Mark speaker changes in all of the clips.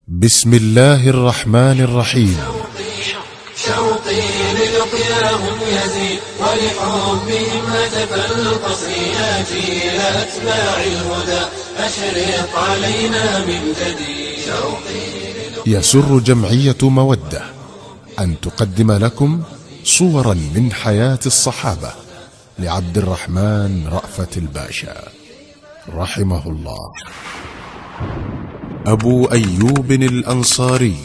Speaker 1: بسم الله الرحمن الرحيم.
Speaker 2: شوقي للقياهم يزيد ولحبهم هتف القصر يا جيل أتباع الهدى أشرق علينا من جديد.
Speaker 1: يسر جمعية مودة أن تقدم لكم صورا من حياة الصحابة لعبد الرحمن رأفت الباشا رحمه الله. أبو أيوب الأنصاري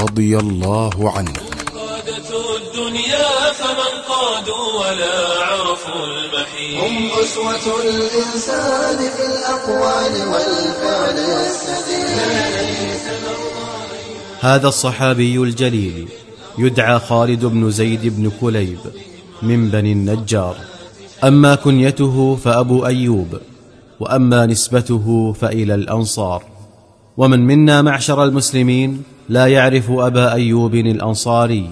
Speaker 1: رضي الله عنه.
Speaker 2: قادة الدنيا فمن قادوا ولا عرفوا المحيط، هم أسوة الإنسان في الأقوال والفعل السديد.
Speaker 3: هذا الصحابي الجليل يدعى خالد بن زيد بن كليب من بني النجار، أما كنيته فأبو أيوب، وأما نسبته فإلى الأنصار. ومن منا معشر المسلمين لا يعرف أبا أيوب الأنصاري،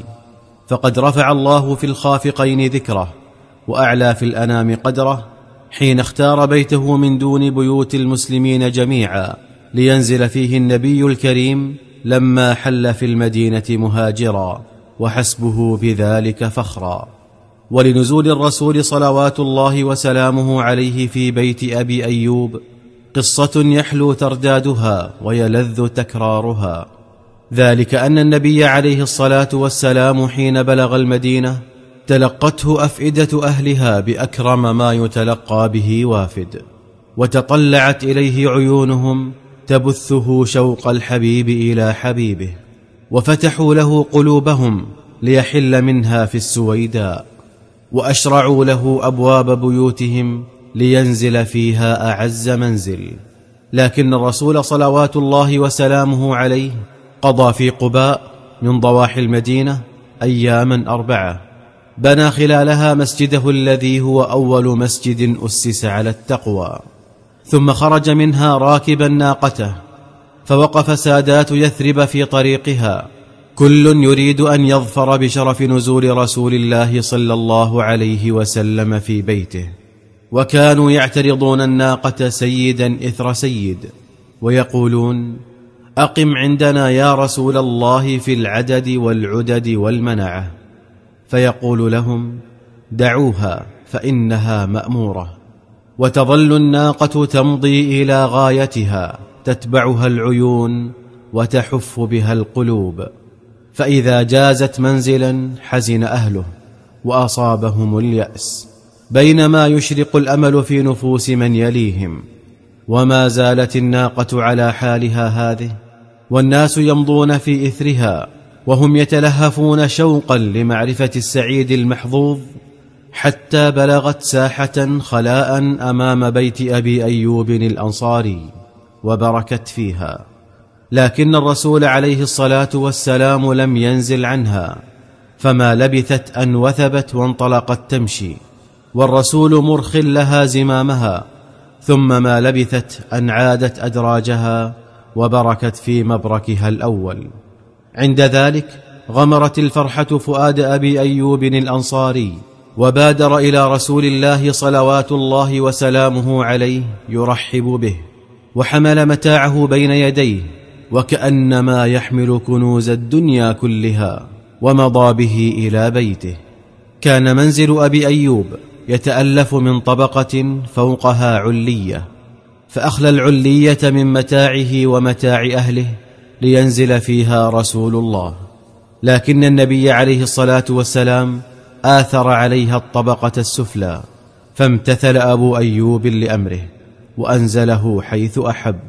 Speaker 3: فقد رفع الله في الخافقين ذكره وأعلى في الأنام قدره حين اختار بيته من دون بيوت المسلمين جميعا لينزل فيه النبي الكريم لما حل في المدينة مهاجرا، وحسبه بذلك فخرا. ولنزول الرسول صلوات الله وسلامه عليه في بيت أبي أيوب قصة يحلو تردادها ويلذ تكرارها، ذلك أن النبي عليه الصلاة والسلام حين بلغ المدينة تلقته أفئدة أهلها بأكرم ما يتلقى به وافد، وتطلعت إليه عيونهم تبثه شوق الحبيب إلى حبيبه، وفتحوا له قلوبهم ليحل منها في السويداء، وأشرعوا له أبواب بيوتهم لينزل فيها أعز منزل. لكن الرسول صلوات الله وسلامه عليه قضى في قباء من ضواحي المدينة أياما 4 بنى خلالها مسجده الذي هو أول مسجد أسس على التقوى، ثم خرج منها راكبا ناقته، فوقف سادات يثرب في طريقها كل يريد أن يظفر بشرف نزول رسول الله صلى الله عليه وسلم في بيته، وكانوا يعترضون الناقة سيدا إثر سيد، ويقولون: أقم عندنا يا رسول الله في العدد والعدد والمنعة. فيقول لهم: دعوها فإنها مأمورة. وتظل الناقة تمضي إلى غايتها تتبعها العيون وتحف بها القلوب، فإذا جازت منزلا حزن أهله وأصابهم اليأس، بينما يشرق الأمل في نفوس من يليهم. وما زالت الناقة على حالها هذه، والناس يمضون في إثرها وهم يتلهفون شوقا لمعرفة السعيد المحظوظ، حتى بلغت ساحة خلاء أمام بيت أبي أيوب الأنصاري وبركت فيها، لكن الرسول عليه الصلاة والسلام لم ينزل عنها، فما لبثت أن وثبت وانطلقت تمشي، والرسول مرخ لها زمامها، ثم ما لبثت أن عادت أدراجها وبركت في مبركها الأول. عند ذلك غمرت الفرحة فؤاد أبي أيوب الأنصاري، وبادر إلى رسول الله صلوات الله وسلامه عليه يرحب به، وحمل متاعه بين يديه وكأنما يحمل كنوز الدنيا كلها، ومضى به إلى بيته. كان منزل أبي أيوب يتألف من طبقة فوقها علية، فأخلى العلية من متاعه ومتاع أهله لينزل فيها رسول الله، لكن النبي عليه الصلاة والسلام آثر عليها الطبقة السفلى، فامتثل أبو أيوب لأمره وأنزله حيث أحب.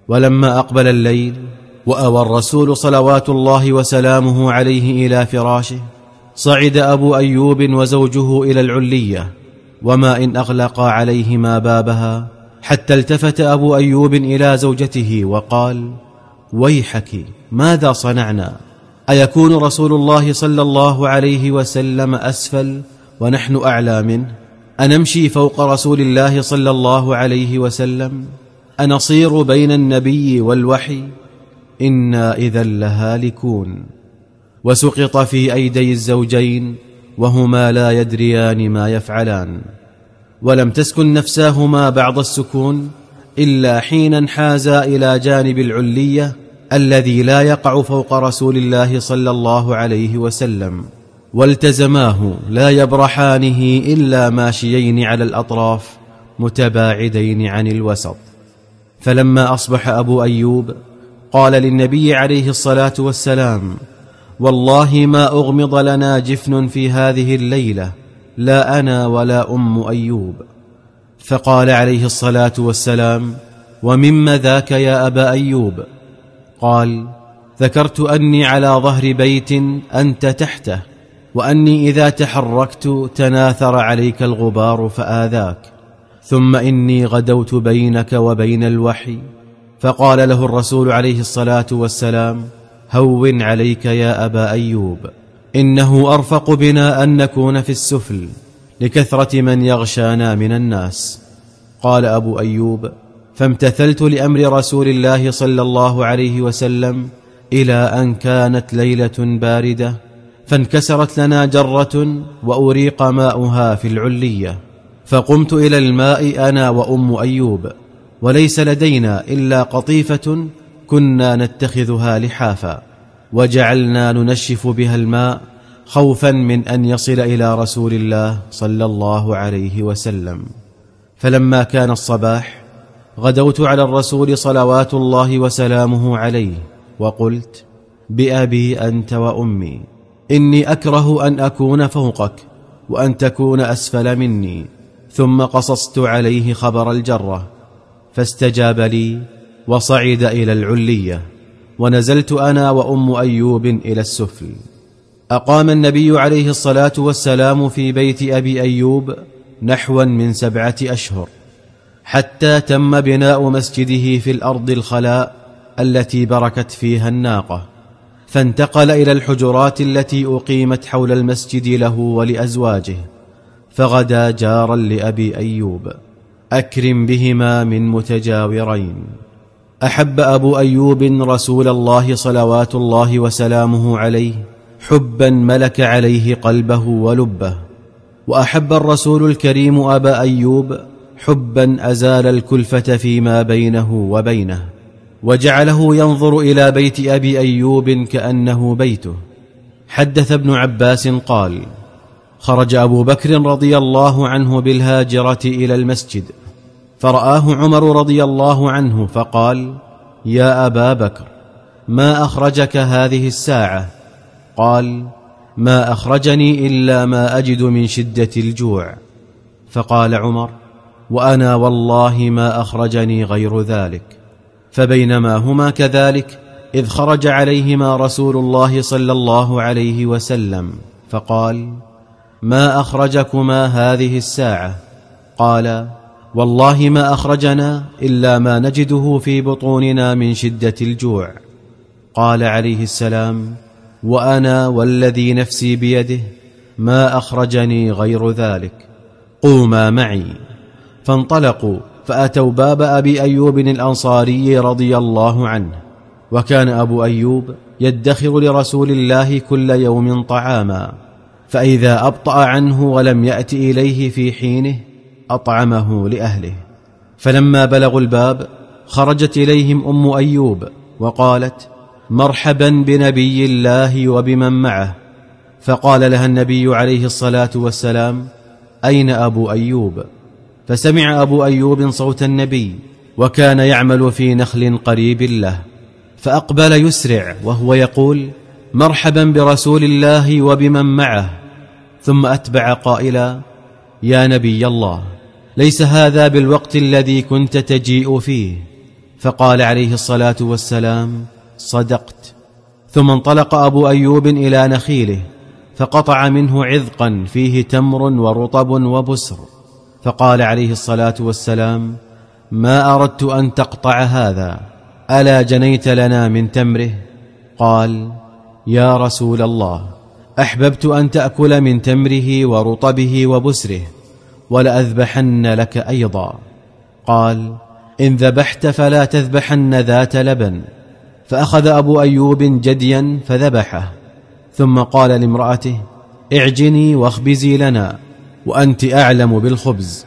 Speaker 3: ولما أقبل الليل وأوى الرسول صلوات الله وسلامه عليه إلى فراشه، صعد أبو أيوب وزوجه إلى العلية، وما إن أغلقا عليهما بابها حتى التفت أبو أيوب إلى زوجته وقال: ويحك، ماذا صنعنا؟ أيكون رسول الله صلى الله عليه وسلم أسفل ونحن أعلى منه؟ أنمشي فوق رسول الله صلى الله عليه وسلم؟ أنصير بين النبي والوحي؟ إنا إذا لهالكون. وسقط في أيدي الزوجين وهما لا يدريان ما يفعلان، ولم تسكن نفساهما بعض السكون إلا حين انحازا إلى جانب العلية الذي لا يقع فوق رسول الله صلى الله عليه وسلم، والتزماه لا يبرحانه إلا ماشيين على الأطراف متباعدين عن الوسط. فلما أصبح أبو أيوب قال للنبي عليه الصلاة والسلام: والله ما أغمض لنا جفن في هذه الليلة، لا أنا ولا أم أيوب. فقال عليه الصلاة والسلام: ومما ذاك يا أبا أيوب؟ قال: ذكرت أني على ظهر بيت أنت تحته، وأني إذا تحركت تناثر عليك الغبار فآذاك، ثم إني غدوت بينك وبين الوحي. فقال له الرسول عليه الصلاة والسلام: هون عليك يا أبا أيوب، إنه أرفق بنا أن نكون في السفل لكثرة من يغشانا من الناس. قال أبو أيوب: فامتثلت لأمر رسول الله صلى الله عليه وسلم إلى أن كانت ليلة باردة، فانكسرت لنا جرة وأريق ماؤها في العلية، فقمت إلى الماء أنا وأم أيوب، وليس لدينا إلا قطيفة كنا نتخذها لحافا، وجعلنا ننشف بها الماء خوفا من أن يصل إلى رسول الله صلى الله عليه وسلم. فلما كان الصباح غدوت على الرسول صلوات الله وسلامه عليه، وقلت: بأبي أنت وأمي، إني أكره أن أكون فوقك وأن تكون أسفل مني. ثم قصصت عليه خبر الجرة، فاستجاب لي وصعد إلى العلية، ونزلت أنا وأم أيوب إلى السفل. أقام النبي عليه الصلاة والسلام في بيت أبي أيوب نحوا من 7 أشهر، حتى تم بناء مسجده في الأرض الخلاء التي بركت فيها الناقة، فانتقل إلى الحجرات التي أقيمت حول المسجد له ولأزواجه، فغدا جارا لأبي أيوب أكرم بهما من متجاورين. أحب أبو أيوب رسول الله صلوات الله وسلامه عليه حبا ملك عليه قلبه ولبه، وأحب الرسول الكريم أبا أيوب حبا أزال الكلفة فيما بينه وبينه، وجعله ينظر إلى بيت أبي أيوب كأنه بيته. حدث ابن عباس قال: خرج أبو بكر رضي الله عنه بالهاجرة إلى المسجد، فرآه عمر رضي الله عنه فقال: يا أبا بكر، ما أخرجك هذه الساعة؟ قال: ما أخرجني إلا ما أجد من شدة الجوع. فقال عمر: وأنا والله ما أخرجني غير ذلك. فبينما هما كذلك إذ خرج عليهما رسول الله صلى الله عليه وسلم فقال: ما أخرجكما هذه الساعة؟ قال: والله ما أخرجنا إلا ما نجده في بطوننا من شدة الجوع. قال عليه السلام: وأنا والذي نفسي بيده ما أخرجني غير ذلك، قوما معي. فانطلقوا فأتوا باب أبي أيوب الأنصاري رضي الله عنه، وكان أبو أيوب يدخر لرسول الله كل يوم طعاما، فإذا أبطأ عنه ولم يأت إليه في حينه أطعمه لأهله. فلما بلغوا الباب خرجت إليهم أم أيوب وقالت: مرحبا بنبي الله وبمن معه. فقال لها النبي عليه الصلاة والسلام: أين أبو أيوب؟ فسمع أبو أيوب صوت النبي، وكان يعمل في نخل قريب له، فأقبل يسرع وهو يقول: مرحبا برسول الله وبمن معه. ثم أتبع قائلا: يا نبي الله، ليس هذا بالوقت الذي كنت تجيء فيه. فقال عليه الصلاة والسلام: صدقت. ثم انطلق أبو أيوب إلى نخيله، فقطع منه عذقا فيه تمر ورطب وبسر، فقال عليه الصلاة والسلام: ما أردت أن تقطع هذا، ألا جنيت لنا من تمره؟ قال: يا رسول الله، أحببت أن تأكل من تمره ورطبه وبسره، ولأذبحن لك أيضا. قال: إن ذبحت فلا تذبحن ذات لبن. فأخذ أبو أيوب جديا فذبحه، ثم قال لامرأته: اعجني واخبزي لنا، وأنت أعلم بالخبز.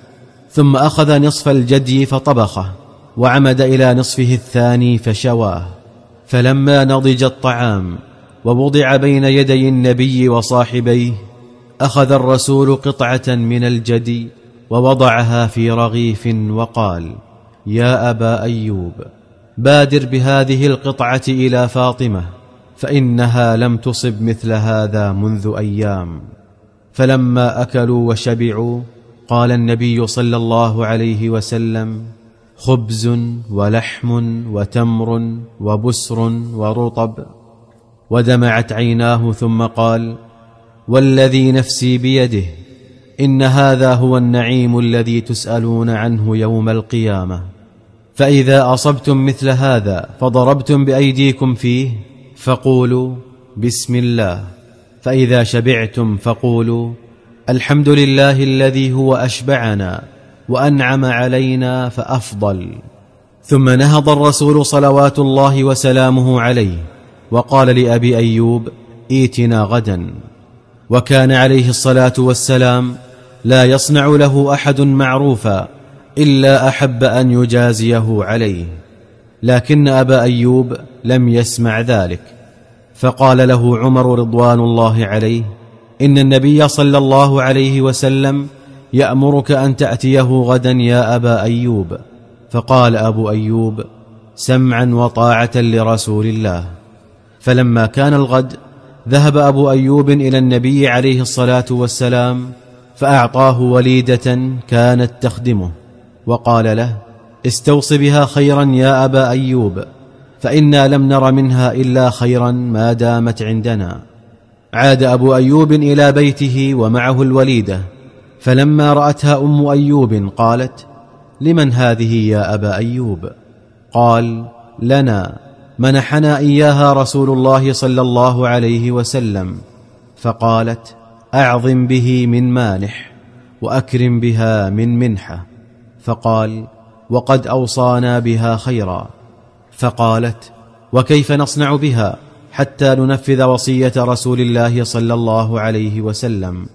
Speaker 3: ثم أخذ نصف الجدي فطبخه، وعمد إلى نصفه الثاني فشواه، فلما نضج الطعام ووضع بين يدي النبي وصاحبيه، أخذ الرسول قطعة من الجدي ووضعها في رغيف وقال: يا أبا أيوب، بادر بهذه القطعة إلى فاطمة، فإنها لم تصب مثل هذا منذ أيام. فلما أكلوا وشبعوا قال النبي صلى الله عليه وسلم: خبز ولحم وتمر وبسر ورطب. ودمعت عيناه ثم قال: والذي نفسي بيده، إن هذا هو النعيم الذي تسألون عنه يوم القيامة. فإذا أصبتم مثل هذا فضربتم بأيديكم فيه فقولوا بسم الله، فإذا شبعتم فقولوا الحمد لله الذي هو أشبعنا وأنعم علينا فأفضل. ثم نهض الرسول صلوات الله وسلامه عليه وقال لأبي أيوب: ائتنا غدا. وكان عليه الصلاة والسلام لا يصنع له أحد معروفا إلا أحب أن يجازيه عليه، لكن أبا أيوب لم يسمع ذلك، فقال له عمر رضوان الله عليه: إن النبي صلى الله عليه وسلم يأمرك أن تأتيه غدا يا أبا أيوب. فقال أبو أيوب: سمعا وطاعة لرسول الله. فلما كان الغد ذهب أبو أيوب إلى النبي عليه الصلاة والسلام فأعطاه وليدة كانت تخدمه، وقال له: استوص بها خيرا يا أبا أيوب، فإنا لم نر منها إلا خيرا ما دامت عندنا. عاد أبو أيوب إلى بيته ومعه الوليدة، فلما رأتها أم أيوب قالت: لمن هذه يا أبا أيوب؟ قال: لنا، منحنا إياها رسول الله صلى الله عليه وسلم. فقالت: أعظم به من مانح وأكرم بها من منحة. فقال: وقد أوصانا بها خيرا. فقالت: وكيف نصنع بها حتى ننفذ وصية رسول الله صلى الله عليه وسلم؟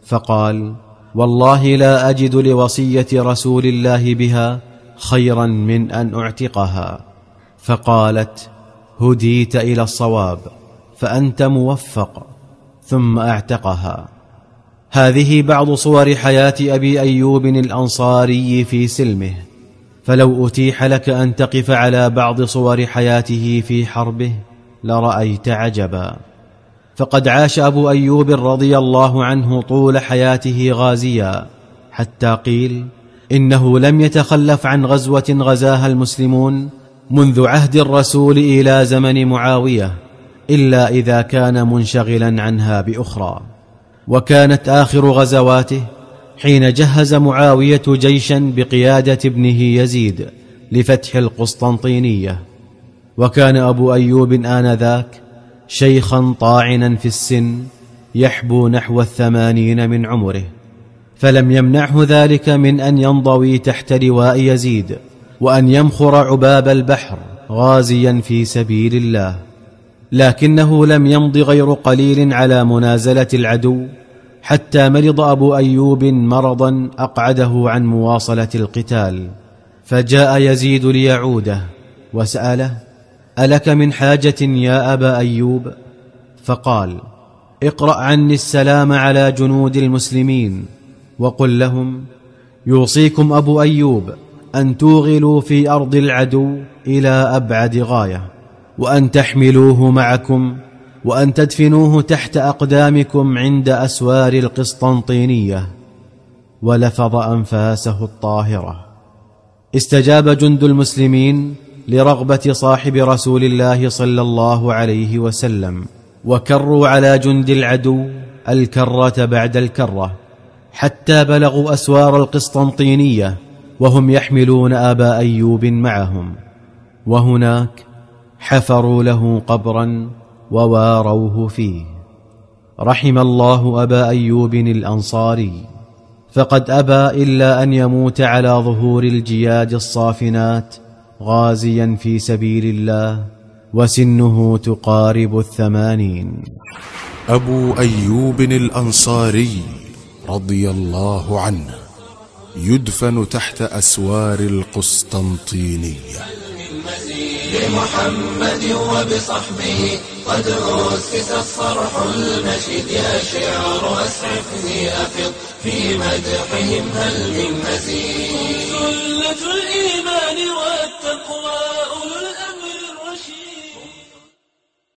Speaker 3: فقال: والله لا أجد لوصية رسول الله بها خيرا من أن أعتقها. فقالت: هديت إلى الصواب، فأنت موفق. ثم أعتقها. هذه بعض صور حياة أبي أيوب الأنصاري في سلمه، فلو أتيح لك أن تقف على بعض صور حياته في حربه لرأيت عجبا. فقد عاش أبو أيوب رضي الله عنه طول حياته غازيا، حتى قيل إنه لم يتخلف عن غزوة غزاها المسلمون منذ عهد الرسول إلى زمن معاوية إلا إذا كان منشغلا عنها بأخرى. وكانت آخر غزواته حين جهز معاوية جيشا بقيادة ابنه يزيد لفتح القسطنطينية، وكان أبو أيوب آنذاك شيخا طاعنا في السن يحبو نحو 80 من عمره، فلم يمنعه ذلك من أن ينضوي تحت لواء يزيد وأن يمخر عباب البحر غازيا في سبيل الله. لكنه لم يمض غير قليل على منازلة العدو حتى مرض أبو أيوب مرضا أقعده عن مواصلة القتال، فجاء يزيد ليعوده وسأله: ألك من حاجة يا أبا أيوب؟ فقال: اقرأ عني السلام على جنود المسلمين وقل لهم: يوصيكم أبو أيوب أن توغلوا في أرض العدو إلى أبعد غاية، وأن تحملوه معكم، وأن تدفنوه تحت أقدامكم عند أسوار القسطنطينية. ولفظ أنفاسه الطاهرة. استجاب جند المسلمين لرغبة صاحب رسول الله صلى الله عليه وسلم، وكروا على جند العدو الكرة بعد الكرة حتى بلغوا أسوار القسطنطينية وهم يحملون أبا أيوب معهم، وهناك حفروا له قبرا وواروه فيه. رحم الله أبا أيوب الأنصاري، فقد أبى إلا أن يموت على ظهور الجياد الصافنات غازيا في سبيل الله وسنه تقارب 80.
Speaker 1: أبو أيوب الأنصاري رضي الله عنه يدفن تحت أسوار القسطنطينية.
Speaker 2: لمحمد وبصحبه قد أسس الصرح المشيد. يا شعر أسعفني أفض في مدحهم هل من مزيد. سلة الإيمان